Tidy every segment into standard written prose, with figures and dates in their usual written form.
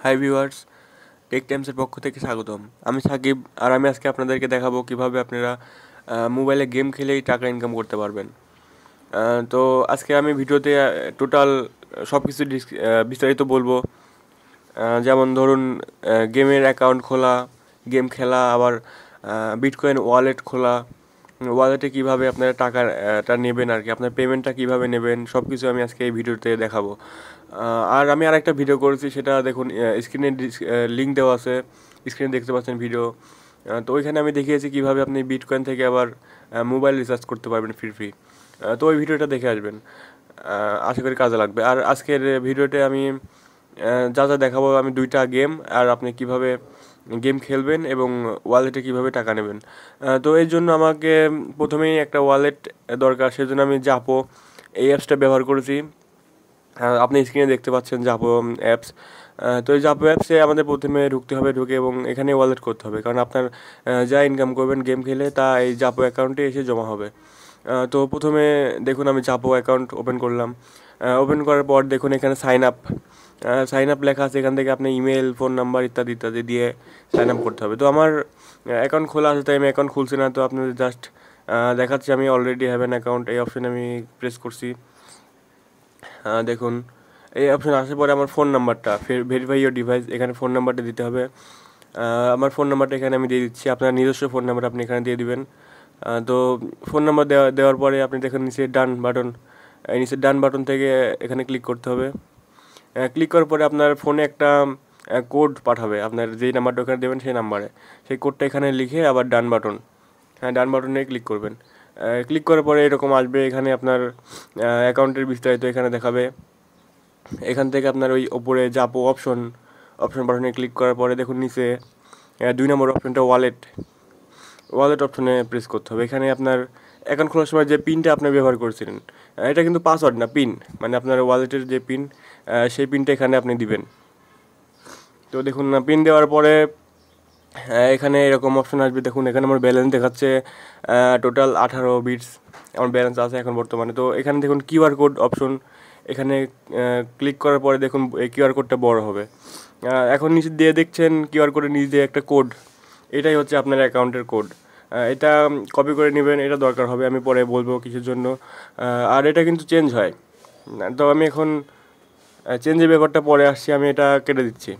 Hi viewers, take টাইমসের পক্ষ থেকে স্বাগতম। আমি সাকিব, আর আমি আজকে আপনাদেরকে দেখাবো কিভাবে আপনারা মোবাইলে গেম খেলেই টাকা ইনকাম করতে পারবেন। তো আজকে আমি ভিডিওতে টোটাল সব কিছু বিস্তারিত বলবো। যেমন ধরুন, গেমের অ্যাকাউন্ট খোলা, গেম খেলা, আবার বিটকয়েন ওয়ালেট খোলা, ওয়ালেটে কীভাবে আপনারা টাকাটা নেবেন আর কি, আপনার পেমেন্টটা কীভাবে নেবেন, সব কিছু আমি আজকে এই ভিডিওতে দেখাবো। আর আমি আরেকটা ভিডিও করেছি, সেটা দেখুন, স্ক্রিনে লিঙ্ক দেওয়া আছে, স্ক্রিনে দেখতে পাচ্ছেন ভিডিও। তো ওইখানে আমি দেখিয়েছি কীভাবে আপনি বিটকয়েন থেকে আবার মোবাইল রিচার্জ করতে পারবেন ফ্রি। তো ওই ভিডিওটা দেখে আসবেন, আশা করি কাজে লাগবে। আর আজকের ভিডিওতে আমি যা যা দেখাবো, আমি 2টা গেম, আর আপনি কিভাবে গেম খেলবেন এবং ওয়ালেটে কিভাবে টাকা নেবেন। তো এর জন্য আমাকে প্রথমেই একটা ওয়ালেট দরকার, সেজন্য আমি জাপো এই অ্যাপসটা ব্যবহার করেছি। আপনি স্ক্রিনে দেখতে পাচ্ছেন জাপো অ্যাপস। তো এই জাপো অ্যাপসে আমাদের প্রথমে ঢুকতে হবে, ঢুকে এবং এখানে ওয়ালেট করতে হবে, কারণ আপনার যা ইনকাম করবেন গেম খেলে তা এই জাপো অ্যাকাউন্টে এসে জমা হবে। তো প্রথমে দেখুন, আমি জাপো অ্যাকাউন্ট ওপেন করলাম। ওপেন করার পর দেখুন এখানে সাইন আপ লেখা আছে। এখান থেকে আপনি ইমেল, ফোন নাম্বার ইত্যাদি ইত্যাদি দিয়ে সাইন আপ করতে হবে। তো আমার অ্যাকাউন্ট খোলা আছে, তাই আমি অ্যাকাউন্ট খুলছি না। তো আপনাদের জাস্ট দেখাচ্ছি আমি অলরেডি হ্যাভ অ্যান অ্যাকাউন্ট, এই অপশানে আমি প্রেস করছি। দেখুন এই অপশান আসার পরে আমার ফোন নাম্বারটা, ভেরিফাই ইউর ডিভাইস, এখানে ফোন নাম্বারটা দিতে হবে। আমার ফোন নাম্বারটা এখানে আমি দিয়ে দিচ্ছি, আপনার নিজস্ব ফোন নাম্বার আপনি এখানে দিয়ে দিবেন। তো ফোন নাম্বার দেওয়ার পরে আপনি দেখুন নিচে ডান বাটন, নিচে ডান বাটন থেকে এখানে ক্লিক করতে হবে। ক্লিক করার পরে আপনার ফোনে একটা কোড পাঠাবে, আপনার যেই নাম্বারটা ওখানে দেবেন সেই নাম্বারে, সেই কোডটা এখানে লিখে আবার ডান বাটনে ক্লিক করবেন। ক্লিক করার পরে এরকম আসবে, এখানে আপনার অ্যাকাউন্টের বিস্তারিত এখানে দেখাবে। এখান থেকে আপনার ওই ওপরে জাপো অপশন বাটনে ক্লিক করার পরে দেখুন নিচে 2 নম্বর অপশনটা ওয়ালেট অপশনে প্রেস করতে হবে। এখানে আপনার অ্যাকাউন্ট খোলার সময় যে পিনটা আপনি ব্যবহার করছিলেন, এটা কিন্তু পাসওয়ার্ড না, পিন, মানে আপনার ওয়ালেটের যে পিন, সেই পিনটা এখানে আপনি দিবেন। তো দেখুন পিন দেওয়ার পরে এখানে এরকম অপশন আসবে। দেখুন এখানে আমার ব্যালেন্স দেখাচ্ছে টোটাল 18 বিটস আমার ব্যালেন্স আছে এখন বর্তমানে। তো এখানে দেখুন কিউআর কোড অপশন, এখানে ক্লিক করার পরে দেখুন এই কিউআর কোডটা বড় হবে। এখন নিচে দিয়ে দেখছেন কিউআর কোডের নিচে দিয়ে একটা কোড, এটাই হচ্ছে আপনার অ্যাকাউন্টের কোড। এটা কপি করে নেবেন, এটা দরকার হবে, আমি পরে বলবো কিসের জন্য। আর এটা কিন্তু চেঞ্জ হয়, তো আমি এখন চেঞ্জের ব্যাপারটা পরে আসছি, আমি এটা কেটে দিচ্ছি।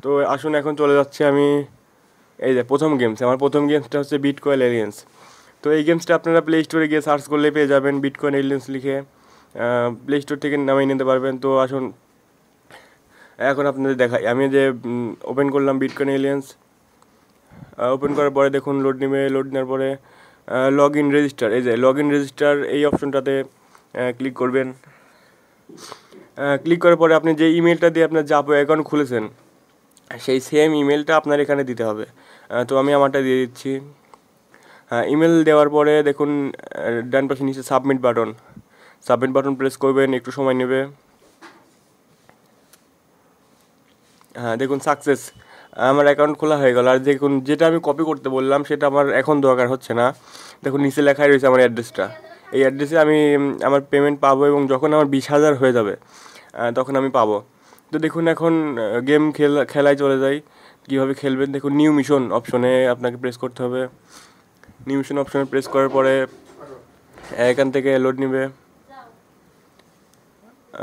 তো আসুন এখন চলে যাচ্ছে আমি এই যে আমার প্রথম গেমসটা হচ্ছে বিটকয়েন এলিয়েন্স। তো এই গেমসটা আপনারা প্লে স্টোরে গিয়ে সার্চ করলে পেয়ে যাবেন, বিটকয়েন এলিয়েন্স লিখে প্লে স্টোর থেকে নামিয়ে নিতে পারবেন। তো আসুন এখন আপনাদের দেখাই, আমি যে ওপেন করলাম বিটকয়েন এলিয়েন্স। ওপেন করার পরে দেখুন লোড নেওয়ার পরে লগ ইন রেজিস্টার, এই যে লগ ইন রেজিস্টার এই অপশনটাতে ক্লিক করবেন। ক্লিক করার পরে আপনি যে ইমেলটা দিয়ে আপনার জাপো অ্যাকাউন্ট খুলেছেন, সেই সেম ইমেলটা আপনার এখানে দিতে হবে। তো আমি আমারটা দিয়ে দিচ্ছি। ইমেল দেওয়ার পরে দেখুন ডান পাশে নিচে সাবমিট বাটন প্রেস করবেন, একটু সময় নেবে। দেখুন সাকসেস, আমার অ্যাকাউন্ট খোলা হয়ে গেল। আর দেখুন যেটা আমি কপি করতে বললাম সেটা আমার এখন দরকার হচ্ছে না। দেখুন নিচে লেখাই রয়েছে আমার অ্যাড্রেসটা, এই অ্যাড্রেসে আমি আমার পেমেন্ট পাবো, এবং যখন আমার 20,000 হয়ে যাবে তখন আমি পাবো। তো দেখুন এখন গেম খেলায় চলে যাই, কীভাবে খেলবেন দেখুন। নিউ মিশন অপশনে আপনাকে প্রেস করতে হবে। নিউ মিশন অপশনে প্রেস করার পরে এখান থেকে লোড নেবে।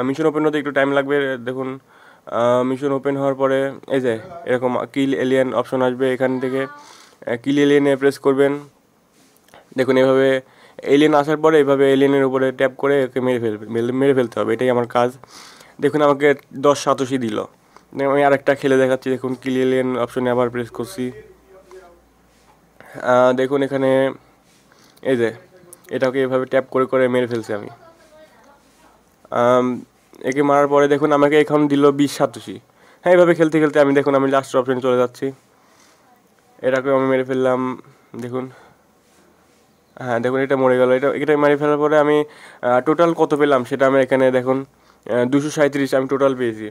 মিশন ওপেন হতে একটু টাইম লাগবে। দেখুন মিশন ওপেন হওয়ার পরে এই যে এরকম কিল এলিয়েন অপশন আসবে, এখান থেকে কিল এলিয়েনে প্রেস করবেন। দেখুন এভাবে এলিয়েন আসার পরে এভাবে এলিয়েনের উপরে ট্যাপ করে একে মেরে ফেলতে হবে, এটাই আমার কাজ। দেখুন আমাকে 10 সাতোশি দিল। আমি আরেকটা খেলে দেখাচ্ছি। দেখুন কিল এলিয়েন অপশনে আবার প্রেস করছি। দেখুন এখানে এই যে এটাকে এভাবে ট্যাপ করে করে মেরে ফেলছি আমি। একে মারার পরে দেখুন আমাকে এখন দিল 20 সাতোশি। হ্যাঁ, এইভাবে খেলতে খেলতে আমি দেখুন আমি লাস্ট অপশনে চলে যাচ্ছি, এটাকে আমি মেরে ফেললাম। দেখুন দেখুন এটা মরে গেল। এটা মেরে ফেলার পরে আমি টোটাল কত পেলাম সেটা আমি এখানে দেখুন 237 আমি টোটাল পেয়েছি।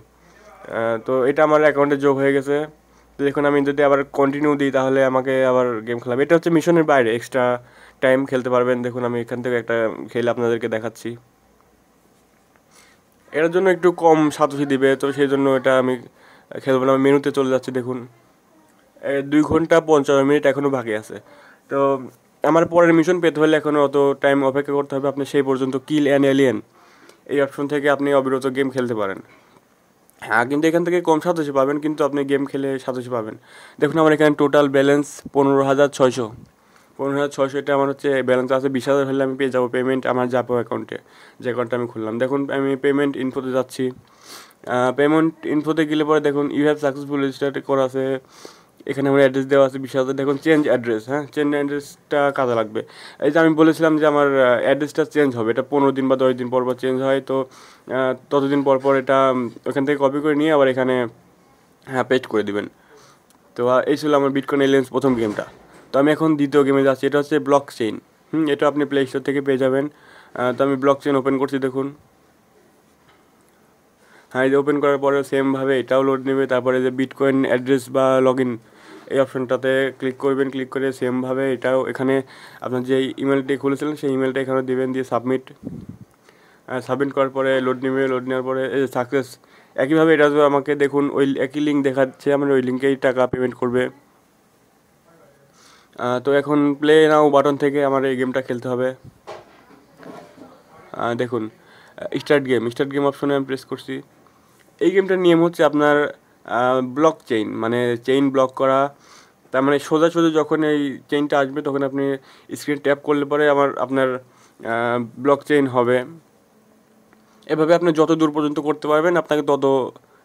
তো এটা আমার অ্যাকাউন্টে যোগ হয়ে গেছে। তো দেখুন আমি যদি আবার কন্টিনিউ দিই তাহলে আমাকে আবার গেম খেলাবে। এটা হচ্ছে মিশনের বাইরে, এক্সট্রা টাইম খেলতে পারবেন। দেখুন আমি এখান থেকে একটা খেলে আপনাদেরকে দেখাচ্ছি। এটার জন্য একটু কম সাতোশি দিবে, তো সেই জন্য এটা আমি খেলবো না। মেনুতে চলে যাচ্ছে, দেখুন 2 ঘন্টা 55 মিনিট এখনও বাকি আছে। তো আমার পরের মিশন পেতে হলে এখনও অত টাইম অপেক্ষা করতে হবে। আপনি সেই পর্যন্ত কিল অ্যান এলিয়েন এই অপশন থেকে আপনি অবিরত গেম খেলতে পারেন। হ্যাঁ, কিন্তু এখান থেকে কম সাতোশি পাবেন, কিন্তু আপনি গেম খেলে সাতোশি পাবেন। দেখুন আমার এখানে টোটাল ব্যালেন্স 15,600। 15,600 এটা আমার হচ্ছে ব্যালেন্স আছে। 20,000 হলে আমি পেয়ে যাবো পেমেন্ট আমার যাবো অ্যাকাউন্টে, যে অ্যাকাউন্টে আমি খুললাম। দেখুন আমি পেমেন্ট ইনফোতে যাচ্ছি। পেমেন্ট ইনফোতে গেলে পরে দেখুন ইউ হ্যাভ সাকসেসফুল রেজিস্টার্ড করা আছে। এখানে আমার অ্যাড্রেস দেওয়া আছে 20,000। দেখুন চেঞ্জ অ্যাড্রেস, হ্যাঁ চেঞ্জ অ্যাড্রেসটা কাজে লাগবে। এই যে আমি বলেছিলাম যে আমার অ্যাড্রেসটা চেঞ্জ হবে, এটা 15 দিন বা 10 দিন পর পর চেঞ্জ হয়। তো ততদিন পর পর এটা ওখান থেকে কপি করে নিয়ে আবার এখানে পেস্ট করে দিবেন। তো এই ছিল আমার বিটকয়েন এলিয়েন্স প্রথম গেমটা। তো আমি এখন দ্বিতীয় গেমে যাচ্ছি, এটা হচ্ছে ব্লক চেইন। এটা আপনি প্লে স্টোর থেকে পেয়ে যাবেন। তো আমি ব্লক চেইন ওপেন করছি, দেখুন। হ্যাঁ, এই যে ওপেন করার পরে সেমভাবে এটাও লোড নেবে। তারপরে যে বিটকয়েন অ্যাড্রেস বা লগ ইন এই অপশনটাতে ক্লিক করবেন। ক্লিক করে সেমভাবে এটাও এখানে আপনার যে ইমেলটি খুলেছিলেন সেই ইমেলটা এখানে দেবেন, দিয়ে সাবমিট করার পরে লোড নেবে। লোড নেওয়ার পরে এই যে সাকসেস। একইভাবে এটা তো আমাকে দেখুন ওই একই লিঙ্ক দেখাচ্ছে, আমার ওই লিঙ্কেই টাকা পেমেন্ট করবে। তো এখন প্লে নাও বাটন থেকে আমার এই গেমটা খেলতে হবে। দেখুন স্টার্ট গেম অপশনে আমি প্রেস করছি। এই গেমটার নিয়ম হচ্ছে আপনার ব্লক চেইন, মানে চেইন ব্লক করা। তার মানে সোজা যখন এই চেইনটা আসবে তখন আপনি স্ক্রিন ট্যাপ করলে পরে আপনার ব্লক চেইন হবে। এভাবে আপনি যত দূর পর্যন্ত করতে পারবেন আপনাকে তত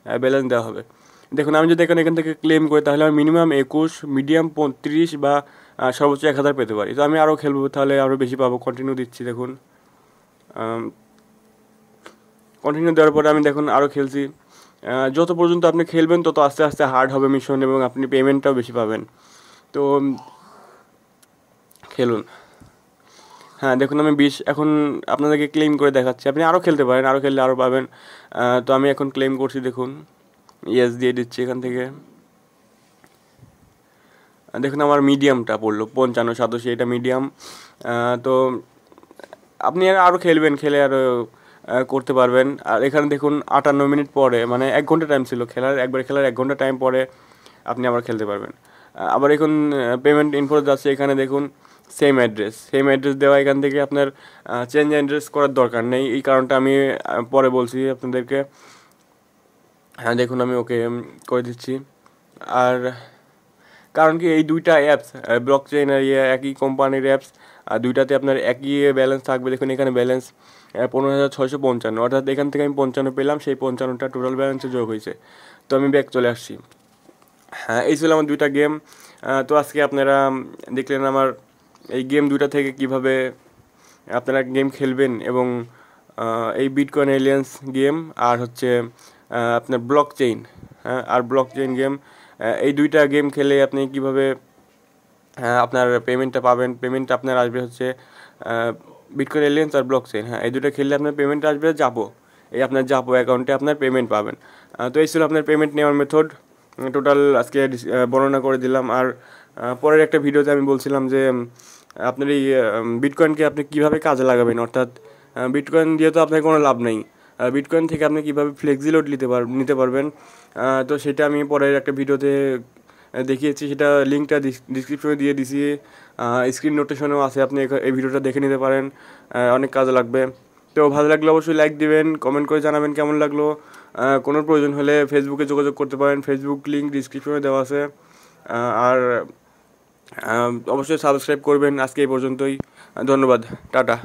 ব্যালেন্স দেওয়া হবে। দেখুন আমি যদি এখান থেকে ক্লেম করি তাহলে আমি মিনিমাম 21, মিডিয়াম 30 বা সর্বোচ্চ 1,000 পেতে পারি। তো আমি আরও খেলবো, তাহলে আরও বেশি পাবো। কন্টিনিউ দিচ্ছি, দেখুন কন্টিনিউ দেওয়ার পরে আমি দেখুন আরও খেলছি। যত পর্যন্ত আপনি খেলবেন তত আস্তে আস্তে হার্ড হবে মিশন, এবং আপনি পেমেন্টটাও বেশি পাবেন। তো খেলুন। হ্যাঁ দেখুন আমি 20 এখন আপনাদেরকে ক্লেম করে দেখাচ্ছি। আপনি আরও খেলতে পারেন, আরও খেললে আরও পাবেন। তো আমি এখন ক্লেম করছি, দেখুন ইয়েস দিয়ে দিচ্ছি এখান থেকে। দেখুন আমার মিডিয়ামটা পড়লো 55-87, এটা মিডিয়াম। তো আপনি আরও খেলবেন, খেলে আরও করতে পারবেন। আর এখানে দেখুন 58 মিনিট পরে, মানে 1 ঘন্টা টাইম ছিল খেলার, একবার খেলার 1 ঘন্টা টাইম পরে আপনি আবার খেলতে পারবেন। আবার এখন পেমেন্ট ইনফো যাচ্ছে, এখানে দেখুন সেম অ্যাড্রেস দেওয়া। এখান থেকে আপনার চেঞ্জ অ্যাড্রেস করার দরকার নেই, এই কারণটা আমি পরে বলছি আপনাদেরকে। হ্যাঁ দেখুন আমি ওকে করে দিচ্ছি। আর কারণ কি এই দুইটা অ্যাপস ব্লক চেইন আর একই কোম্পানির অ্যাপস, আর দুইটাতে আপনার একই ব্যালেন্স থাকবে। দেখুন এখানে ব্যালেন্স 15,655, অর্থাৎ এখান থেকে আমি 55 পেলাম, সেই 55টা টোটাল ব্যালেন্সে যোগ হয়েছে। তো আমি ব্যাক চলে আসছি। হ্যাঁ এই ছিল আমার দুইটা গেম। তো আজকে আপনারা দেখলেন আমার এই গেম দুইটা থেকে কিভাবে আপনারা গেম খেলবেন, এবং এই বিটকয়েন এলিয়েন্স গেম আর হচ্ছে আপনার ব্লক চেইন, আর ব্লক চেইন গেম, এই দুইটা গেম খেলে আপনি কিভাবে আপনার পেমেন্টটা পাবেন। পেমেন্ট আপনার আসবে হচ্ছে বিটকয়েন এলিয়েন্স আর ব্লক চেইন। এই দুটো খেললে আপনার পেমেন্ট আসবে আপনার জাপো অ্যাকাউন্টে আপনার পেমেন্ট পাবেন। তো এই ছিল আপনার পেমেন্ট নেওয়ার মেথড, টোটাল আজকে বর্ণনা করে দিলাম। আর পরের একটা ভিডিওতে আমি বলছিলাম যে আপনার এই বিটকয়েনকে আপনি কীভাবে কাজে লাগাবেন, অর্থাৎ বিটকয়েন দিয়ে তো আপনার কোনো লাভ নেই, বিটকয়েন থেকে আপনি কীভাবে ফ্লেক্সি লোড নিতে পারবেন। তো সেটা আমি পরের একটা ভিডিওতে দেখিয়েছি, সেটা লিঙ্কটা ডিসক্রিপশনে দিয়ে দিছি, স্ক্রিন নোটেশনেও আছে, আপনি এই ভিডিওটা দেখে নিতে পারেন, অনেক কাজে লাগবে। তো ভালো লাগলে অবশ্যই লাইক দিবেন, কমেন্ট করে জানাবেন কেমন লাগলো। কোনো প্রয়োজন হলে ফেসবুকে যোগাযোগ করতে পারেন, ফেসবুক লিঙ্ক ডিসক্রিপশনে দেওয়া আছে। আর অবশ্যই সাবস্ক্রাইব করবেন। আজকে এই পর্যন্তই, ধন্যবাদ, টাটা।